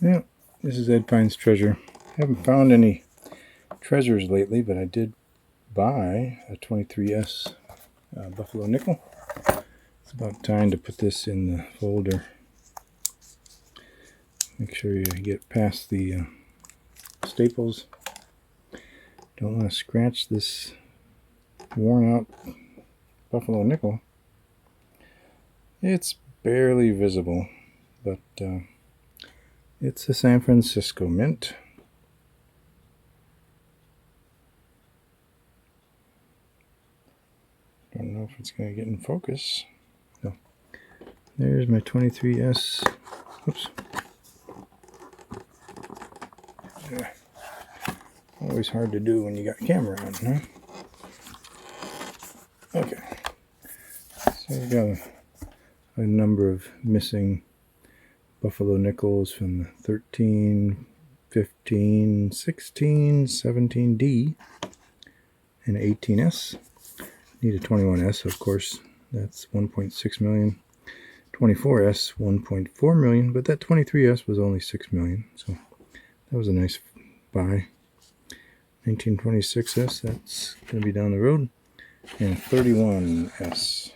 Yeah, this is Ed Pine's treasure. Haven't found any treasures lately, but I did buy a 23S Buffalo nickel. It's about time to put this in the folder. Make sure you get past the staples. Don't want to scratch this worn out Buffalo nickel. It's barely visible, but it's a San Francisco mint. Don't know if it's going to get in focus. No. There's my 23S. Oops. Yeah. Always hard to do when you got camera on, huh? Okay. So we got a number of missing Buffalo nickels from the 13, 15, 16, 17D, and 18S. Need a 21S, of course. That's 1.6 million. 24S, 1.4 million, but that 23S was only 6 million, so that was a nice buy. 1926S, that's going to be down the road, and 31S,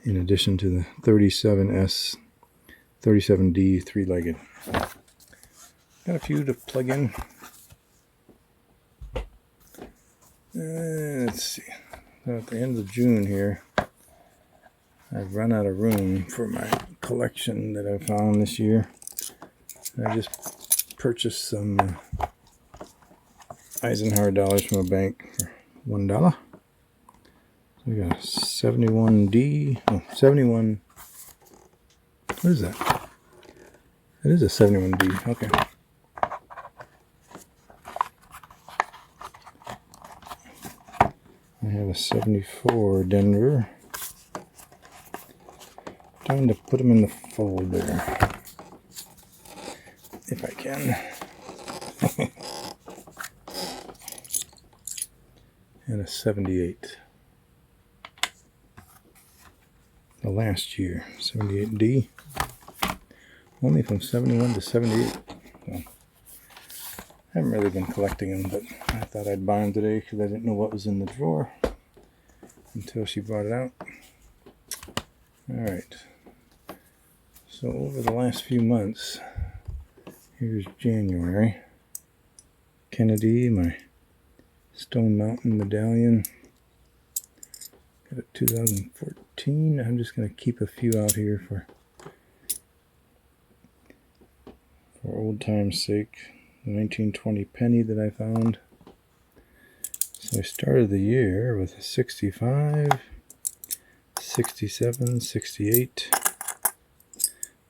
in addition to the 37S, 37D, three-legged. Got a few to plug in. Let's see. So at the end of June here, I've run out of room for my collection that I found this year. I just purchased some Eisenhower dollars from a bank for $1. So we got a 71D. Oh, 71. What is that? It is a 71D. Okay. I have a 74 Denver. Time to put them in the folder. If I can. And a 78. The last year, 78D. Only from 71 to 78. So, I haven't really been collecting them, but I thought I'd buy them today because I didn't know what was in the drawer until she brought it out. Alright. So over the last few months, here's January. Kennedy, my Stone Mountain medallion. Got a 2014. I'm just going to keep a few out here for old time's sake. The 1920 penny that I found. So I started the year with a 65, 67, 68,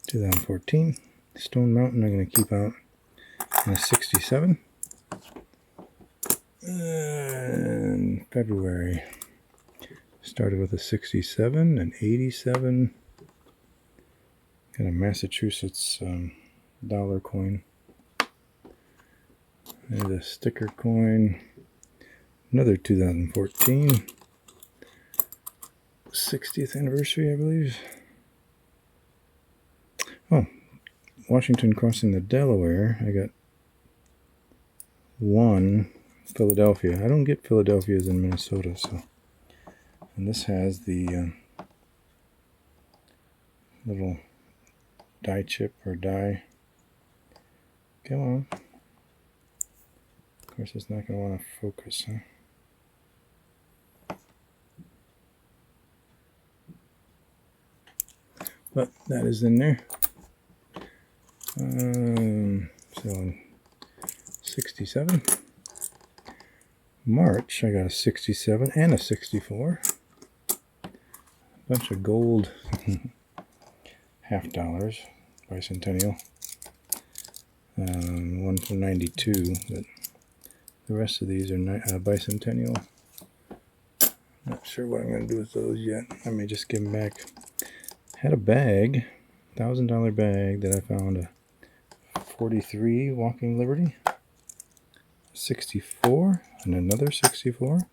2014. Stone Mountain I'm going to keep out in a 67. And February. Started with a 67, an 87. Got a Massachusetts dollar coin. There's a sticker coin. Another 2014. 60th anniversary, I believe. Oh, Washington crossing the Delaware. I got one Philadelphia. I don't get Philadelphias in Minnesota, so. And this has the little die chip or die. Come on. Of course, it's not going to want to focus, huh? But that is in there. So in 67. March, I got a 67 and a 64. A bunch of gold half dollars, bicentennial. One from 92, but the rest of these are bicentennial. Not sure what I'm going to do with those yet. I may just give them back. Had a bag, $1,000 bag that I found, a 43 Walking Liberty, 64, and another 64,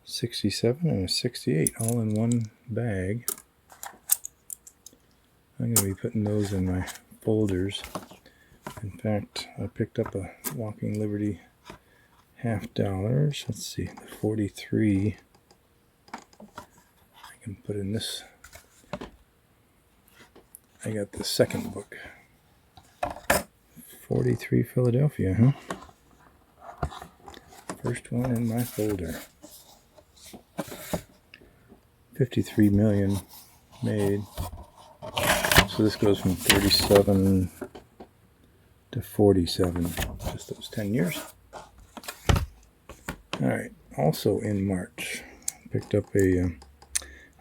67, and a 68, all in one bag. I'm going to be putting those in my folders. In fact, I picked up a Walking Liberty $50. Let's see, the 43. I can put in this. I got the second book. 43 Philadelphia, huh? First one in my folder. 53 million made. So this goes from 37 to 47, just those 10 years. All right, also in March, picked up a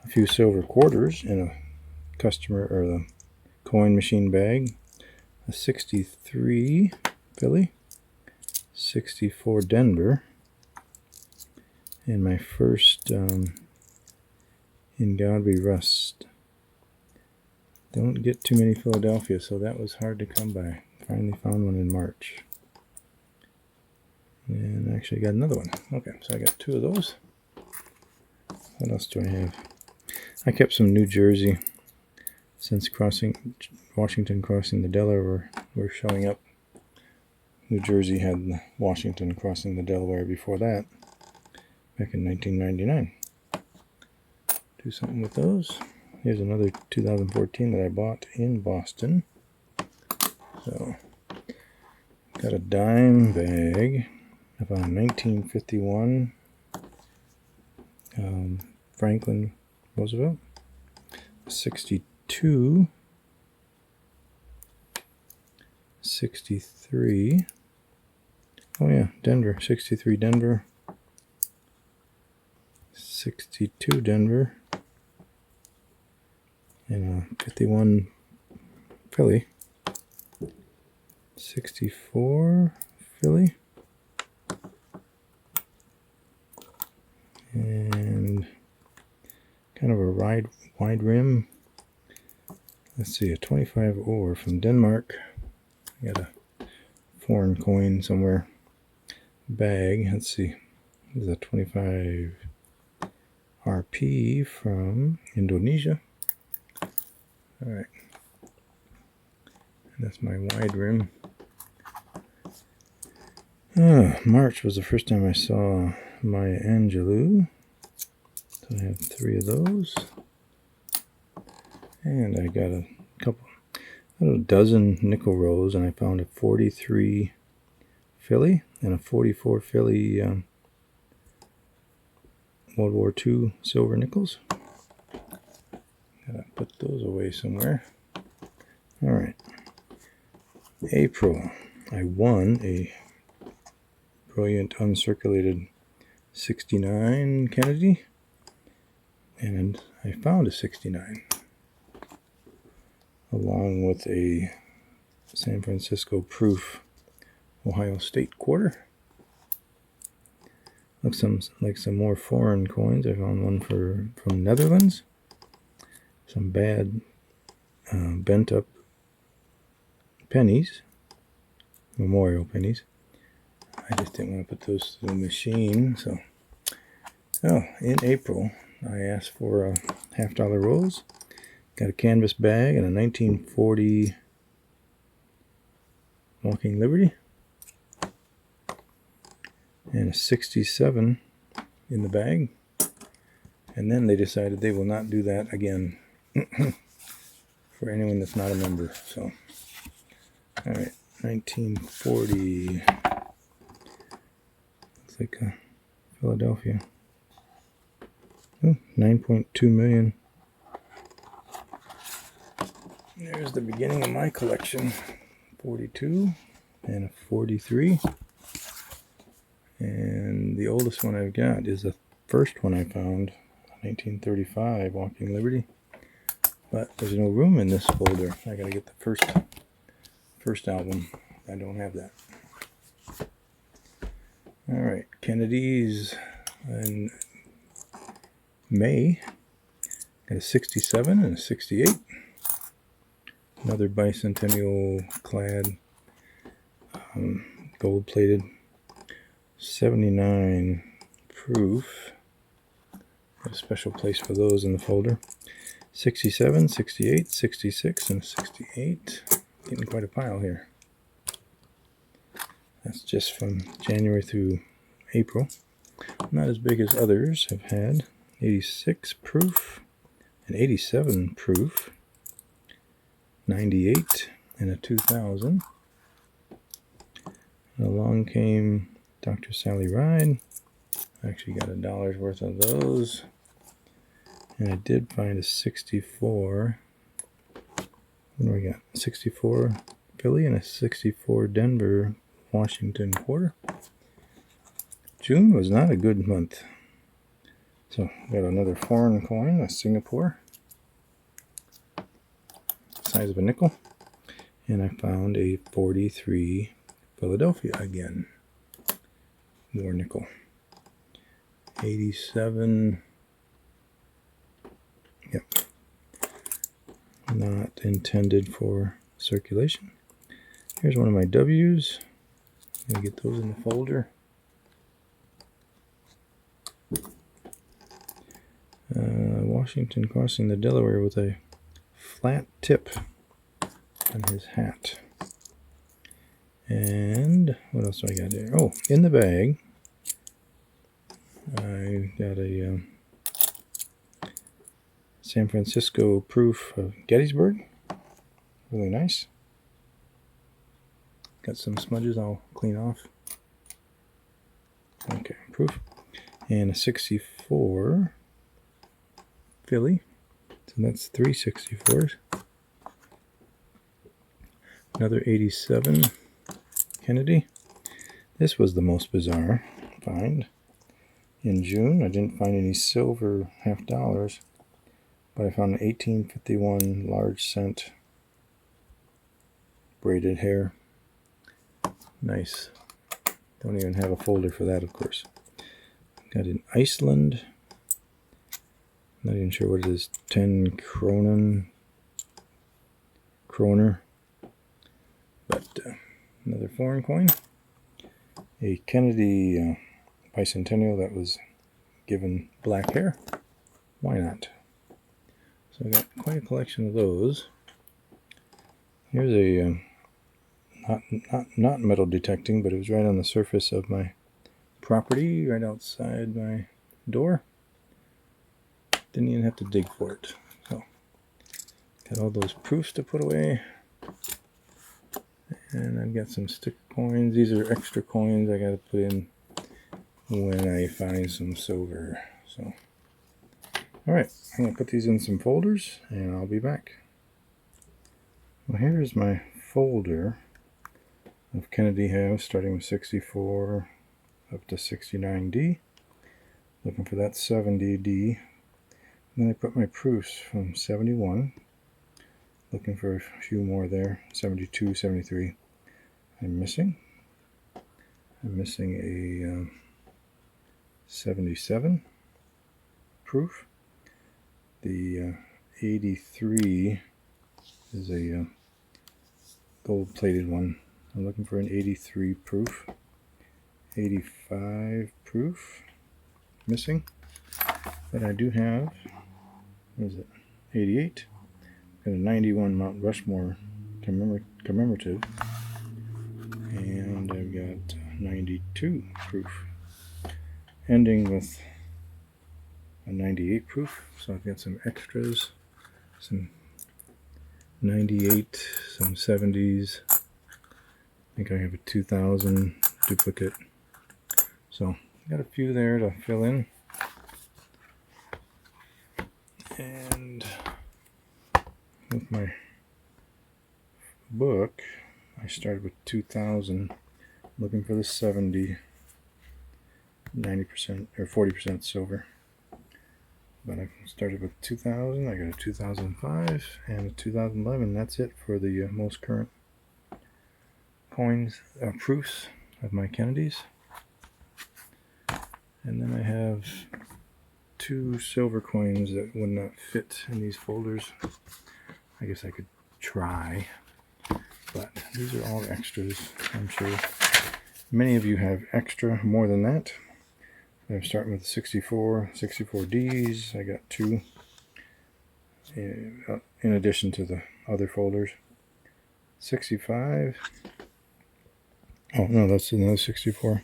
few silver quarters in a customer or the coin machine bag. A 63 Philly, 64 Denver, and my first In God We Rust. Don't get too many Philadelphia, so that was hard to come by. Finally found one in March. And actually got another one. Okay, so I got two of those. What else do I have? I kept some New Jersey since Washington crossing the Delaware were showing up. New Jersey had Washington crossing the Delaware before that, back in 1999. Do something with those. Here's another 2014 that I bought in Boston. So, got a dime bag of a 1951 Franklin Roosevelt, 62, 63, oh yeah, Denver, 63 Denver, 62 Denver, and a 51 Philly, 64 Philly, and kind of a wide rim. Let's see, a 25 ore from Denmark. I got a foreign coin somewhere. Bag. Let's see. This is a 25 RP from Indonesia. All right. And that's my wide rim. March was the first time I saw Maya Angelou. So I have 3 of those. And I got a dozen nickel rolls, and I found a 43 Philly and a 44 Philly World War II silver nickels. Gotta put those away somewhere. All right. April, I won a brilliant uncirculated 69 Kennedy, and I found a 69 along with a San Francisco Proof Ohio State quarter. Looks like some more foreign coins. I found one from Netherlands. Some bad bent up pennies, memorial pennies. I just didn't want to put those to the machine. So, in April, I asked for $50 rolls. Got a canvas bag and a 1940 Walking Liberty. And a 67 in the bag. And then they decided they will not do that again for anyone that's not a member. So, all right, 1940. Looks like Philadelphia. Oh, 9.2 million. There's the beginning of my collection. 42 and a 43. And the oldest one I've got is the first one I found, 1935 Walking Liberty. But there's no room in this folder. I gotta get the first album. I don't have that. All right, Kennedy's in May. Got a 67 and a 68. Another bicentennial clad, gold plated. 79 proof. Got a special place for those in the folder. 67, 68, 66, and 68. getting quite a pile here. That's just from January through April. Not as big as others have had. 86 proof, an 87 proof, 98, and a 2000. And along came Dr. Sally Ride. I actually got $1 worth of those. And I did find a 64. What do we got? 64 Philly and a 64 Denver Washington quarter. June was not a good month. So got another foreign coin, a Singapore, size of a nickel. And I found a 43 Philadelphia again. More nickel. 87. Yep. Not intended for circulation. Here's one of my W's. I'm going to get those in the folder. Washington crossing the Delaware with a flat tip on his hat. And what else do I got there? Oh, in the bag, I got a San Francisco proof of Gettysburg. Really nice. Got some smudges I'll clean off. Okay, proof. And a 64 Philly. So that's 3 64s. Another 87 Kennedy. This was the most bizarre find. In June, I didn't find any silver half dollars, but I found an 1851 large cent braided hair. Nice. Don't even have a folder for that, of course. Got in Iceland. Not even sure what it is. 10 kroner. But another foreign coin. A Kennedy bicentennial that was given black hair. Why not? So I got quite a collection of those. Here's a not metal detecting, but it was right on the surface of my property, right outside my door. Didn't even have to dig for it. So got all those proofs to put away. And I've got some sticker coins. These are extra coins I got to put in when I find some silver. So, all right, I'm going to put these in some folders and I'll be back. Well, here's my folder of Kennedy halves, starting with 64 up to 69D. Looking for that 70D. And then I put my proofs from 71. Looking for a few more there. 72, 73. I'm missing a 77 proof. The 83 is a gold-plated one. I'm looking for an 83 proof. 85 proof. Missing. But I do have, what is it? 88. Got a 91 Mount Rushmore commemorative. And I've got 92 proof. Ending with a 98 proof. So I've got some extras. Some 98, some 70s. I think I have a 2000 duplicate. So got a few there to fill in. And with my book, I started with 2000, looking for the 70, 90% or 40% silver. But I started with 2000, I got a 2005 and a 2011. That's it for the most current coins, proofs of my Kennedys. And then I have 2 silver coins that would not fit in these folders. I guess I could try, but these are all extras, I'm sure. Many of you have extra more than that. I'm starting with the 64Ds. I got 2 in addition to the other folders. 65. Oh, no, that's another 64.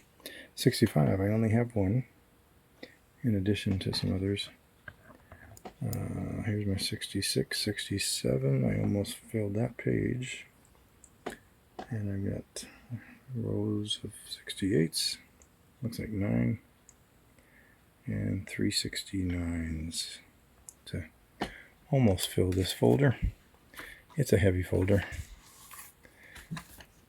65, I only have one, in addition to some others. Here's my 66, 67. I almost filled that page. And I've got rows of 68s. Looks like 9. And 369s to almost fill this folder. It's a heavy folder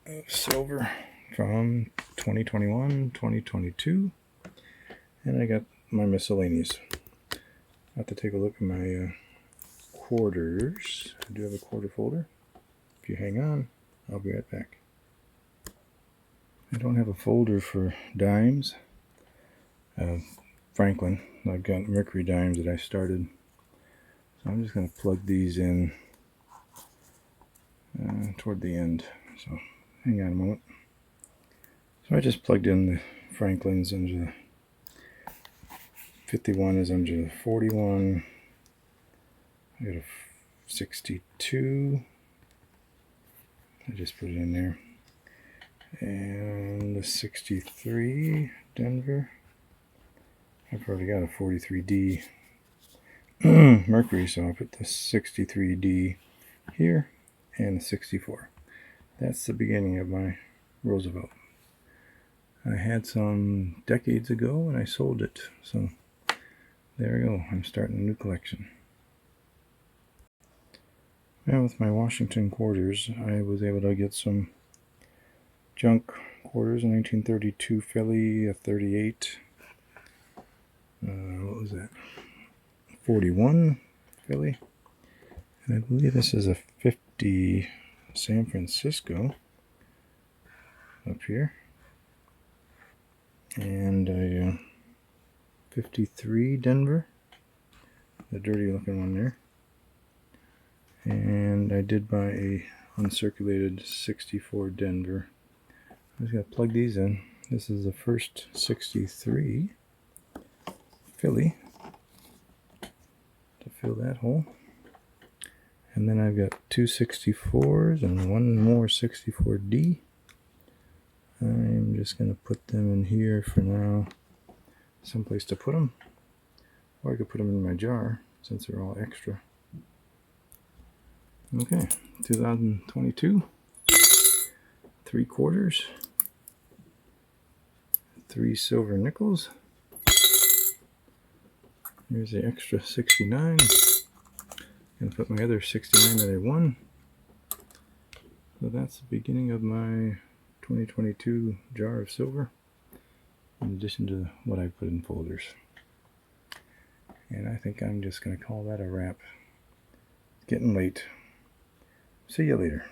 of silver from 2021, 2022. And I got my miscellaneous. I have to take a look at my quarters. I do have a quarter folder. If you hang on, I'll be right back. I don't have a folder for dimes. Franklin. I've got Mercury dimes that I started. So I'm just going to plug these in toward the end. So hang on a moment. So I just plugged in the Franklins into the 51 is under the 41. I got a 62. I just put it in there. And the 63 Denver. I've already got a 43D Mercury, so I'll put the 63D here and the 64. That's the beginning of my Roosevelt. I had some decades ago and I sold it, so there we go. I'm starting a new collection. Now with my Washington quarters, I was able to get some junk quarters, a 1932 Philly, a 38. What was that? 41 Philly. And I believe this is a 50 San Francisco up here. And a 53 Denver. The dirty looking one there. And I did buy a uncirculated 64 Denver. I just got to plug these in. This is the first 63 Philly to fill that hole. And then I've got two 64s and one more 64D. I'm just going to put them in here for now. Someplace to put them. Or I could put them in my jar since they're all extra. Okay, 2022. 3 quarters. 3 silver nickels. Here's the extra 69. Gonna put my other 69 that I won. So that's the beginning of my 2022 jar of silver, in addition to what I put in folders. And I think I'm just gonna call that a wrap. It's getting late. See you later.